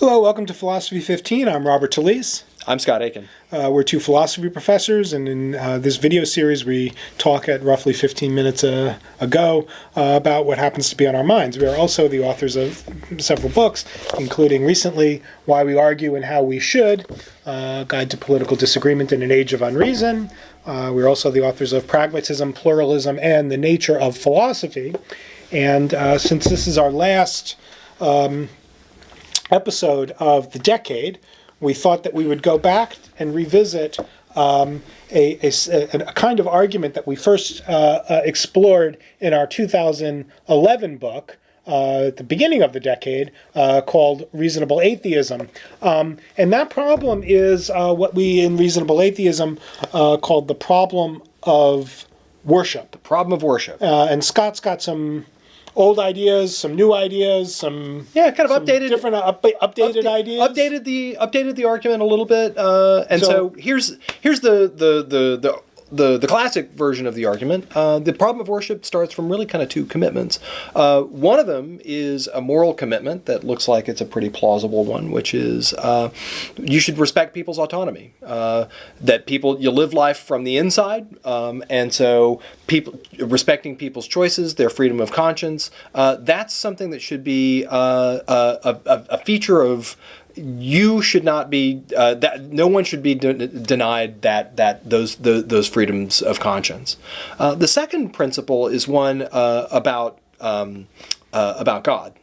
Hello, welcome to Philosophy15. I'm Robert Talisse. I'm Scott Aikin. We're two philosophy professors, and in this video series we talk at roughly 15 minutes ago about what happens to be on our minds. We are also the authors of several books, including recently Why We Argue and How We Should, Guide to Political Disagreement in an Age of Unreason. We're also the authors of Pragmatism, Pluralism, and the Nature of Philosophy. And since this is our last episode of the decade, we thought that we would go back and revisit a kind of argument that we first explored in our 2011 book at the beginning of the decade called Reasonable Atheism. And that problem is what we in Reasonable Atheism called the problem of worship. The problem of worship. And Scott's got some old ideas, some new ideas, some kind of updated, different updated ideas. Updated the argument a little bit, and so here's the classic version of the argument. The problem of worship starts from really kind of two commitments. One of them is a moral commitment that looks like it's a pretty plausible one, which is you should respect people's autonomy. That you live life from the inside, and so respecting people's choices, their freedom of conscience, that's something that should be a feature of. You should not be that. No one should be denied those freedoms of conscience. The second principle is one about God,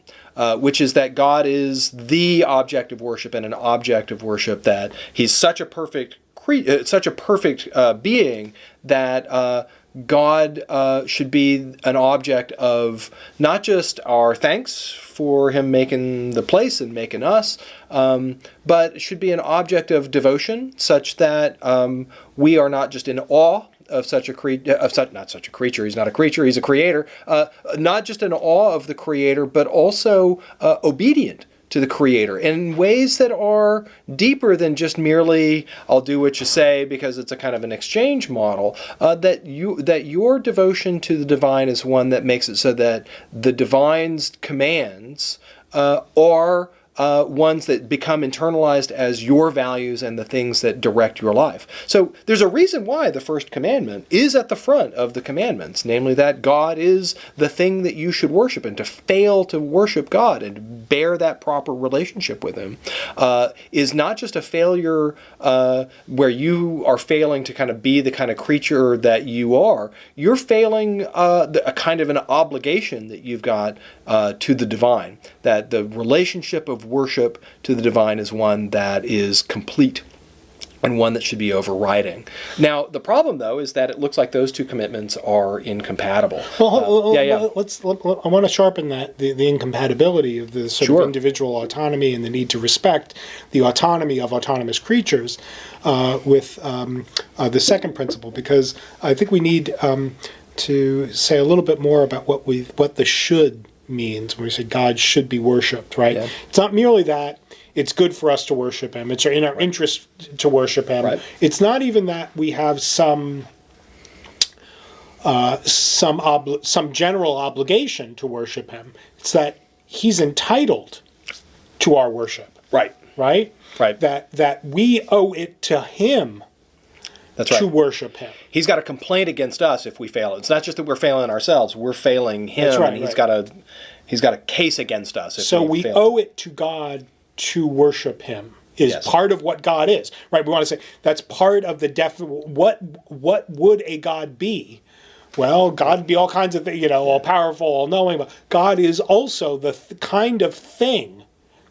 which is that God is the object of worship, and an object of worship that He's such a perfect being that. God should be an object of not just our thanks for Him making the place and making us, but should be an object of devotion, such that we are not just in awe of not such a creature. He's not a creature. He's a creator. Not just in awe of the Creator, but also obedient to the Creator in ways that are deeper than just merely I'll do what you say because it's a kind of an exchange model. That your devotion to the divine is one that makes it so that the divine's commands are ones that become internalized as your values and the things that direct your life. So there's a reason why the first commandment is at the front of the commandments, namely that God is the thing that you should worship, and to fail to worship God and bear that proper relationship with Him is not just a failure where you are failing to kind of be the kind of creature that you are. You're failing a kind of an obligation that you've got to the divine, that the relationship of worship to the divine is one that is complete and one that should be overriding. Now, the problem, though, is that it looks like those two commitments are incompatible. I want to sharpen that, the incompatibility of the sort of individual autonomy and the need to respect the autonomy of autonomous creatures with the second principle, because I think we need to say a little bit more about what the should means when we say God should be worshipped, right? Yeah. It's not merely that it's good for us to worship Him. It's in our interest to worship Him. Right. It's not even that we have some general obligation to worship Him. It's that He's entitled to our worship. Right. Right? Right. That we owe it to Him. That's right. To worship Him. He's got a complaint against us if we fail. It's not just that we're failing ourselves; we're failing Him. That's right, and he's got a case against us. If we owe it to God to worship Him. Is part of what God is, right? We want to say that's part of the what would a God be? Well, God would be all kinds of things, all powerful, all knowing. But God is also the kind of thing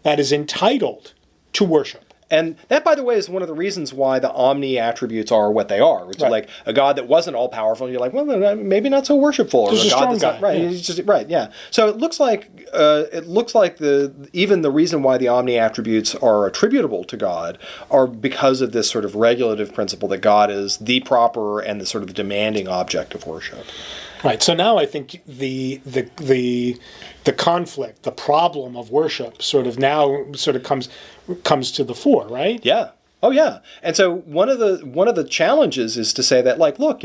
that is entitled to worship. And that, by the way, is one of the reasons why the omni attributes are what they are. Which is like a God that wasn't all powerful. You're like, well, maybe not so worshipful. Or just a strong God. Right. Yeah. He's just right. Yeah. So it looks like even the reason why the omni attributes are attributable to God are because of this sort of regulative principle that God is the proper and the sort of demanding object of worship. Right. So now I think the conflict, the problem of worship, sort of comes to the fore, right? Yeah. Oh yeah. And so one of the challenges is to say that, like, look,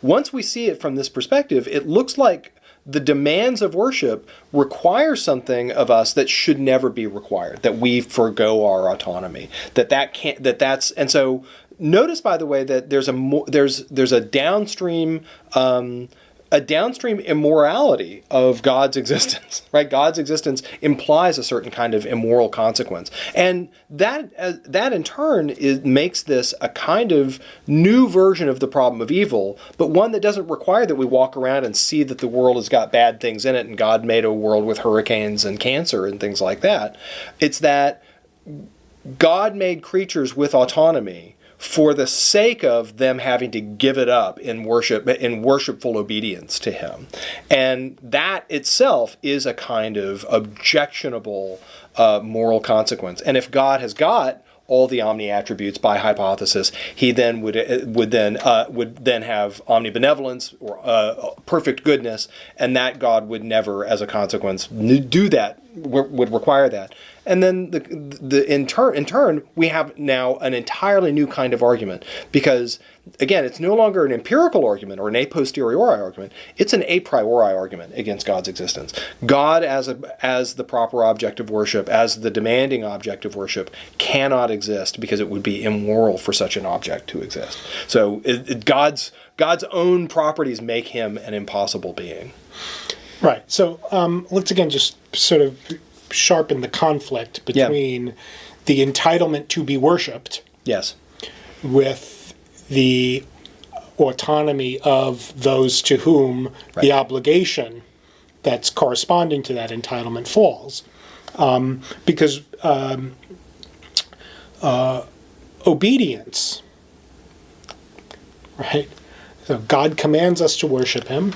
once we see it from this perspective, it looks like the demands of worship require something of us that should never be required, that we forgo our autonomy, and so notice, by the way, that there's a downstream immorality of God's existence, right? God's existence implies a certain kind of immoral consequence, and that in turn makes this a kind of new version of the problem of evil, but one that doesn't require that we walk around and see that the world has got bad things in it and God made a world with hurricanes and cancer and things like that. It's that God made creatures with autonomy for the sake of them having to give it up in worshipful obedience to him. And that itself is a kind of objectionable moral consequence. And if God has got all the omni attributes by hypothesis, he then would then have omnibenevolence or perfect goodness, and that God would never, as a consequence, do that, would require that. And then in turn, we have now an entirely new kind of argument, because again, it's no longer an empirical argument or an a posteriori argument. It's an a priori argument against God's existence. God as the proper object of worship, as the demanding object of worship, cannot exist because it would be immoral for such an object to exist. So God's own properties make him an impossible being. Right. So let's again just sort of sharpen the conflict between the entitlement to be worshipped, yes, with the autonomy of those to whom the obligation that's corresponding to that entitlement falls. Because obedience, right? So God commands us to worship him.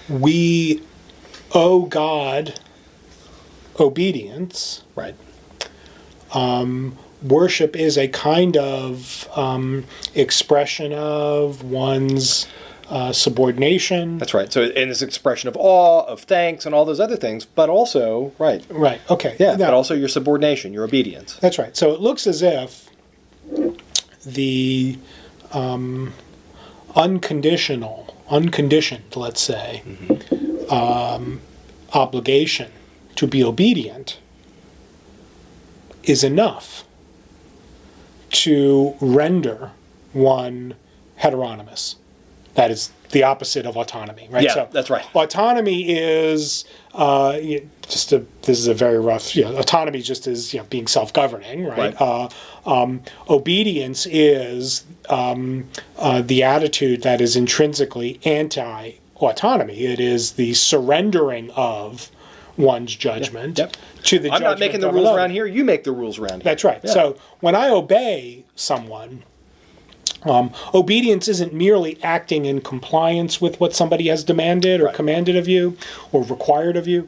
We owe God obedience. Right. Worship is a kind of expression of one's subordination. That's right. So in this expression of awe, of thanks, and all those other things, but also, right. Right, okay. Yeah, now, but also your subordination, your obedience. That's right. So it looks as if the unconditioned, let's say, obligation to be obedient is enough to render one heteronymous. That is the opposite of autonomy, right? Yeah, so that's right. Autonomy is this is a very rough. Autonomy just is being self-governing, right? Obedience is the attitude that is intrinsically anti-autonomy. It is the surrendering of one's judgment to the judgment. I'm not making the rules around here. You make the rules around here. That's right. Yeah. So when I obey someone, obedience isn't merely acting in compliance with what somebody has demanded or commanded of you or required of you.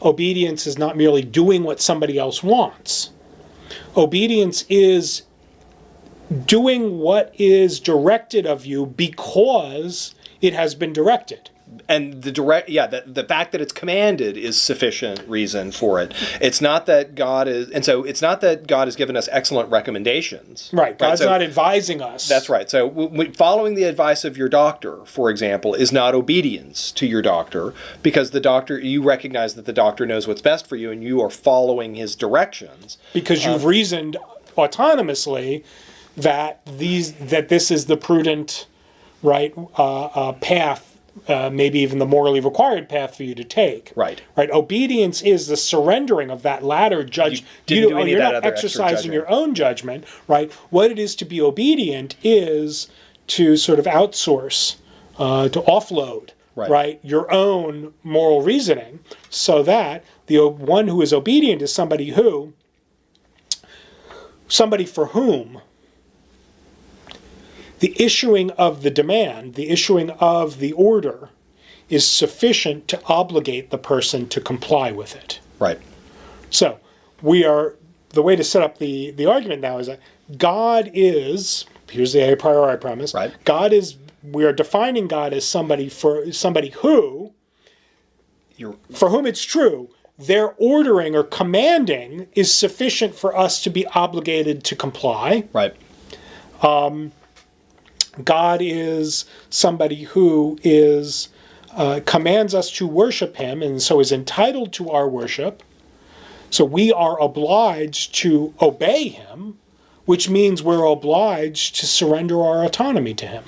Obedience is not merely doing what somebody else wants. Obedience is doing what is directed of you because it has been directed. And the fact that it's commanded is sufficient reason for it. It's not that God has given us excellent recommendations. Right. God's not advising us. That's right. So following the advice of your doctor, for example, is not obedience to your doctor, because you recognize that the doctor knows what's best for you and you are following his directions. Because you've reasoned autonomously that this is the prudent, right, path. Maybe even the morally required path for you to take. Right. Right. Obedience is the surrendering of that latter judge. You're not exercising your own judgment, right? What it is to be obedient is to sort of outsource, to offload, right, your own moral reasoning, so that the one who is obedient is somebody for whom the issuing of the demand, the issuing of the order, is sufficient to obligate the person to comply with it. Right. So the way to set up the argument now is that God is, here's the a priori premise, right. We are defining God as somebody who, for whom it's true, their ordering or commanding is sufficient for us to be obligated to comply. Right. God is somebody who is commands us to worship him, and so is entitled to our worship. So we are obliged to obey him, which means we're obliged to surrender our autonomy to him.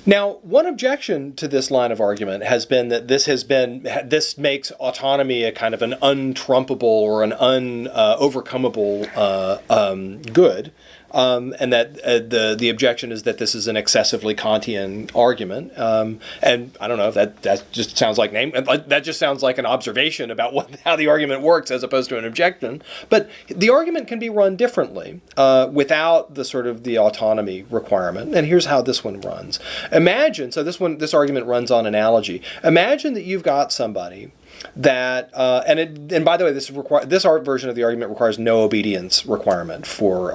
Now, one objection to this line of argument has been that this makes autonomy a kind of an untrumpable or an unovercomable good. And that the objection is that this is an excessively Kantian argument, and I don't know if that just sounds like that just sounds like an observation about how the argument works as opposed to an objection. But the argument can be run differently without the sort of the autonomy requirement. And here's how this one runs. Imagine this argument runs on analogy. Imagine that you've got somebody that and by the way, this art version of the argument requires no obedience requirement for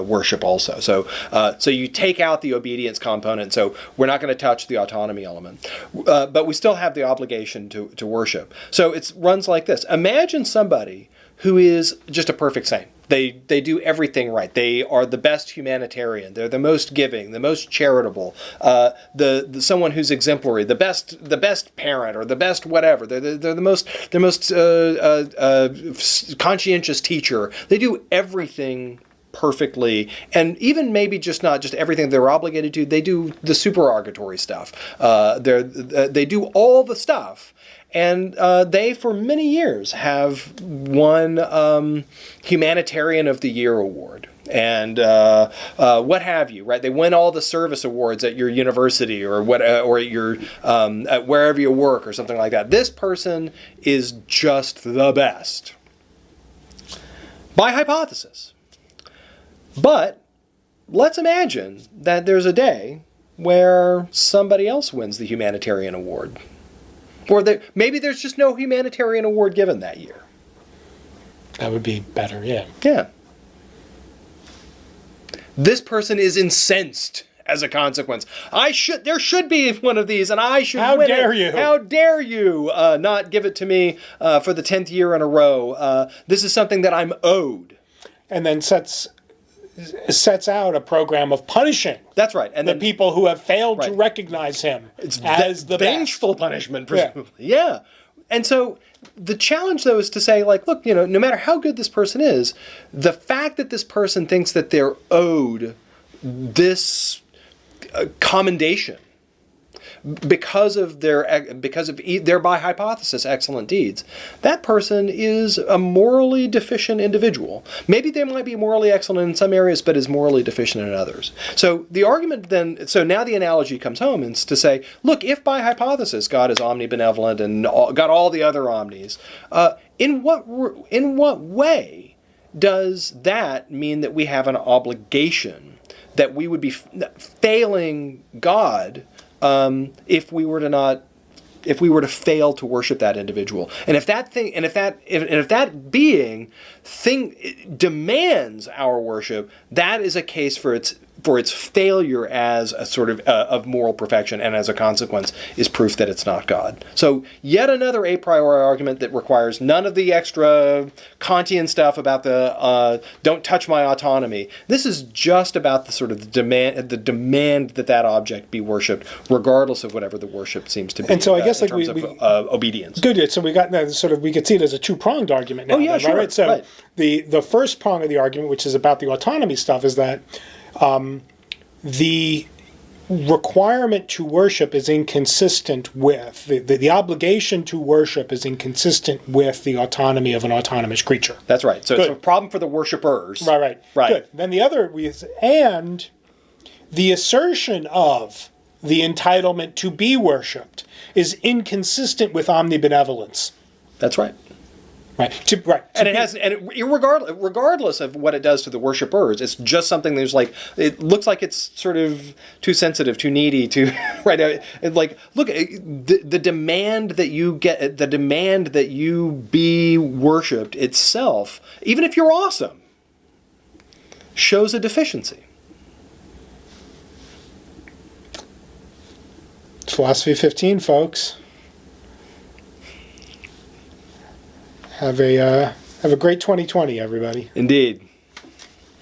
worship also. So you take out the obedience component. So we're not going to touch the autonomy element, but we still have the obligation to worship. So it runs like this: imagine somebody who is just a perfect saint. They do everything right. They are the best humanitarian. They're the most giving, the most charitable. The someone who's exemplary, the best parent, or the best whatever. They're the most conscientious teacher. They do everything perfectly, and even maybe just not just everything they're obligated to. They do the supererogatory stuff. They do all the stuff. And they, for many years, have won Humanitarian of the Year award and what have you, right? They win all the service awards at your university or or at your at wherever you work or something like that. This person is just the best, by hypothesis. But let's imagine that there's a day where somebody else wins the Humanitarian award. Or maybe there's just no humanitarian award given that year. That would be better, yeah. Yeah. This person is incensed as a consequence. There should be one of these, and I should win it. How dare you? How dare you not give it to me for the 10th year in a row? This is something that I'm owed. And then sets out a program of punishing. That's right. And the people who have failed to recognize him as the vengeful punishment, presumably. Yeah. And so the challenge, though, is to say, like, look, no matter how good this person is, the fact that this person thinks that they're owed this commendation because of their by hypothesis excellent deeds, that person is a morally deficient individual. Maybe they might be morally excellent in some areas, but is morally deficient in others. So the argument then, so now the analogy comes home is to say, look, if by hypothesis God is omnibenevolent and got all the other omnis, in what way does that mean that we have an obligation, that we would be failing God if we were to fail to worship that individual, and if that being demands our worship, that is a case for its failure as a sort of moral perfection, and as a consequence is proof that it's not God. So yet another a priori argument that requires none of the extra Kantian stuff about the don't touch my autonomy. This is just about the sort of the demand that object be worshipped, regardless of whatever the worship seems to be. And so I guess in terms of obedience. Good. So we got we could see it as a two-pronged argument now. Oh yeah, sure. Right? So right. The first prong of the argument, which is about the autonomy stuff, is that the requirement to worship is inconsistent with the obligation to worship is inconsistent with the autonomy of an autonomous creature. That's right. So It's a problem for the worshipers. Right. Good. Then the other and the assertion of the entitlement to be worshipped is inconsistent with omnibenevolence. That's right. Right. Regardless of what it does to the worshipers, it's just something that's like, it looks like it's sort of too sensitive, too needy, right. Like, look, the demand that you get, the demand that you be worshipped itself, even if you're awesome, shows a deficiency. Philosophy 15, folks. Have a great 2020, everybody. Indeed.